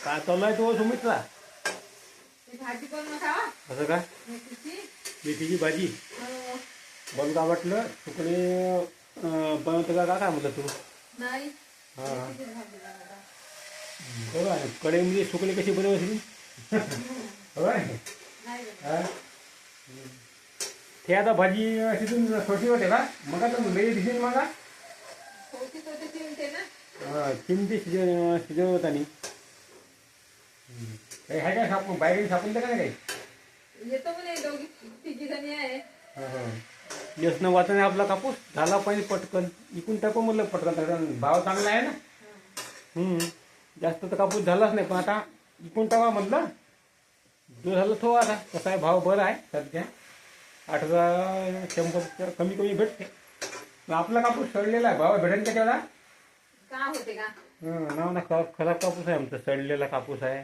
काय चालू आहे तो सुमित्रा? भाजी करून खावा असं का? मेथीची. मेथीची भाजी हो. बंद का वाटलं सुकणी बनवतं का काय म्हटलं तू? नाही हां हां मेथीचीच भाजी बनवता. बरं आहे. कढईमध्ये सुकणी कशी बनवायची? होय नाही बनवत. हां ते आता भाजी तिथून छोटी होते का? मग आता लई दिसेल मग छोटी छोटी चिमटे ना. चिमटी शिजवत आणि काही आहे काय सापून बाहेर सापून का नाही काही? येतो म्हणे दोघी तिघी जणी आहे. यसनं वाचन आपला कापूस झाला पाहिजे पटकन इकून टाकू म्हणलं पटकन कारण भाव चांगला आहे ना. जास्त तर कापूस झालाच नाही पण आता इकून टाका म्हटलं जो झालं तो आता कसा आहे भाव बरं आहे सध्या 8,100 कमी कमी भेटते. आपला कापूस सडलेला आहे भाव भेटेल का तेवढा? का होते का? नाव ना खराब कापूस आहे आमचा सडलेला कापूस आहे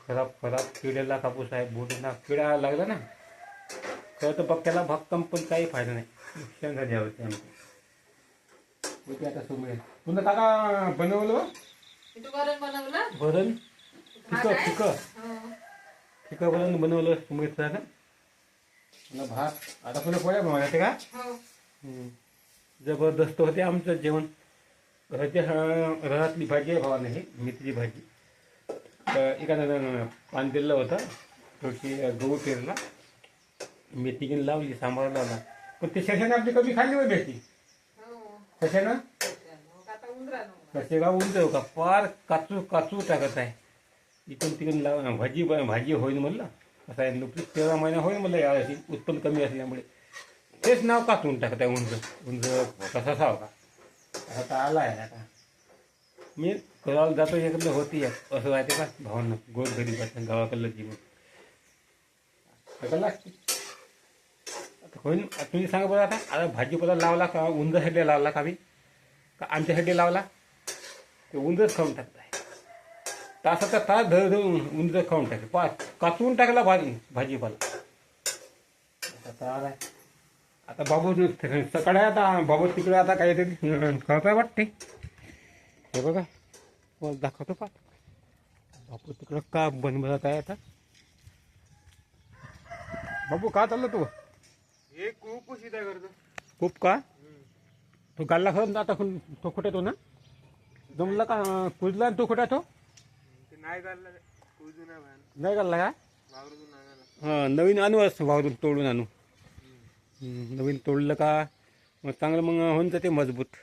खराब किडेला कापूस आहे बोटीना किडा लागला ना खरं तर पक्क्याला भक्कम पण काही फायदा नाही नुकसान झाले होते आमचं होते आता समोर पुन्हा काका बनवलं तू वरण बनवलं? भरण भात आहे? फिकं हो. फिकं भरण बनवलं सुमित्रा का पुन्हा भात आता पुन्हा पोळ्या बनवायचे का? हो. जबरदस्त होते आमचं जेवण रहातली भाजी आहे भावा नाही मेथीची भाजी तर एखादं पान दिलं होतं थोडीशी गहू पेरला मेथी घेऊन लावली सांबार लावला पण ते शशाने आपली कमी खाल्ली होती मेथी हो. शशानं मग आता उंदरानं. कसे का उंच का पार काचू टाकत आहे इकडून तिकडून लाव भाजी होईल म्हणलं कसं आहे नुकतीच 13 महिना होईल म्हणलं यावर्षी उत्पन्न कमी असल्यामुळे तेच नाव काचून टाकत आहे उंच कसा असावं का आता आला आहे आता मी करायला जातो याकडलं होती असं राहते का भावांना गोड गरीबाचं गावाकडलं जीवन सगळं लागते आता होईल तुम्ही सांगा बरं आता भाजीपाला लावला का उंदरसाठी लावला का मी का आमच्यासाठी लावला ते उंदरच खाऊन टाकत आहे तासाचा तास धरून उंदर खाऊन टाकले काचवून टाकला भाजीपाला आता आलाय आता बाबू सकाळी आता बाबू तिकडे आता काहीतरी काय वाटते हे बघा मला दाखवतो पा बाबू तिकडं का बनवत आहे आता बाबू का चाललं तू हे खूप शिदा करतो खूप का तो गाल्ला खरं आता तो खोटा तो ना जमला का कुजला तो खोटा तो ते नाही काढला कुजू नाही भान नाही गाल्ला का वावरतून नाही हां नवीन आणू असं वावरून तोडून आणू नवीन तोडलं का मग चांगलं मग होऊन जाते मजबूत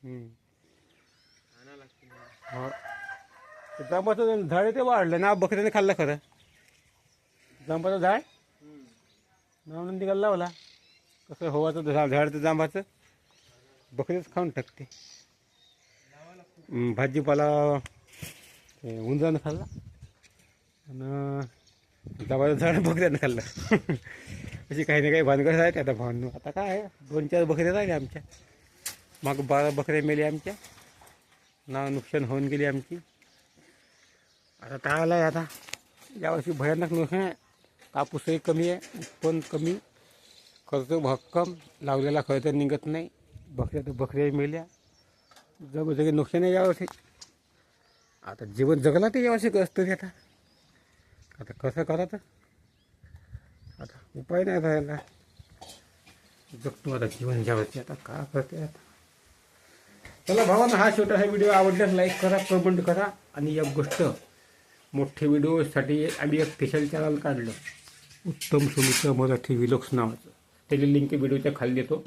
आणा लागते हो जांबाचं झाड ते वाढलं ना बकऱ्याने खाल्लं खरं जांबाचं झाड म्हणून तिकडे लावला कसं हवाचं झाड तर जांबाचं बकरीच खाऊन टाकते भाजीपाला उंजानं खाल्ला आणि जांबाचं झाड बकऱ्यानं खाल्लं अशी काही ना काही भानगड आहेत आता भावनो आता काय 2-4 बकऱ्या राहिले आमच्या मग 12 बकऱ्या मेले आमच्या ना नुकसान होऊन गेली आमची आता काय आलं आहे आता यावर्षी भयानक नुकसान कापूसही कमी आहे उत्पन्न कमी खर्च भक्कम लावलेला खर्च निघत नाही बकऱ्या तर बकऱ्या मेल्या जगोजगी नुकसान आहे यावर्षी आता जीवन जगला ते यावर्षी कसं तरी आता कसं करायचं आता उपाय नाही राहिला जगतो आता जीवन यावर्षी आता का करते आता चला भावांना हा छोटासा व्हिडिओ आवडल्यास लाईक करा कमेंट करा आणि एक गोष्ट मोठे व्हिडिओसाठी आम्ही एक स्पेशल चॅनल काढलं उत्तम सुमित्रा मराठी व्लॉग्स नावाचं त्याची लिंक व्हिडिओच्या खाली देतो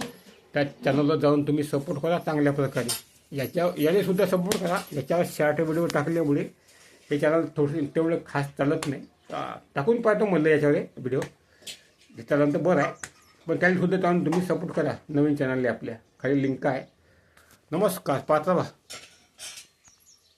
त्या चॅनलला जाऊन तुम्ही सपोर्ट करा चांगल्या प्रकारे याने सुद्धा सपोर्ट करा याच्यावर शॉर्ट व्हिडिओ टाकल्यामुळे हे चॅनल थोडं तेवढं खास चालत नाही टाकून पाहतो म्हणलं याच्यावर व्हिडिओ हे चॅनल तर बरं आहे पण त्याला जाऊन तुम्ही सपोर्ट करा नवीन चॅनलला आपल्या खाली लिंक आहे नमस्कार पाहता बा